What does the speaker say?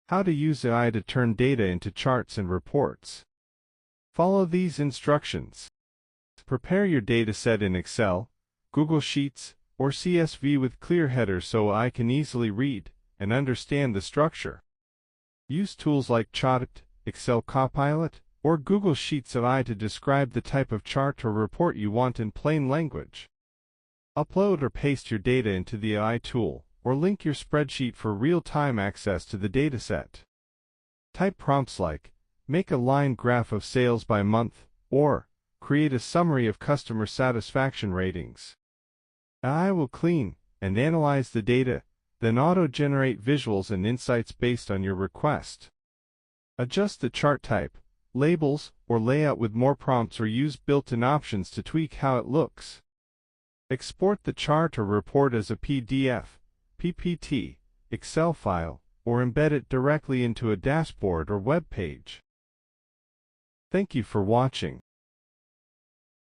How to use AI to turn data into charts and reports. Follow these instructions. Prepare your dataset in Excel, Google Sheets, or CSV with clear headers so AI can easily read and understand the structure. Use tools like ChatGPT, Excel Copilot, or Google Sheets AI to describe the type of chart or report you want in plain language. Upload or paste your data into the AI tool, or link your spreadsheet for real-time access to the dataset. Type prompts like, make a line graph of sales by month, or create a summary of customer satisfaction ratings. AI will clean and analyze the data, then auto-generate visuals and insights based on your request. Adjust the chart type, labels, or layout with more prompts or use built-in options to tweak how it looks. Export the chart or report as a PDF, PPT, Excel file, or embed it directly into a dashboard or web page. Thank you for watching.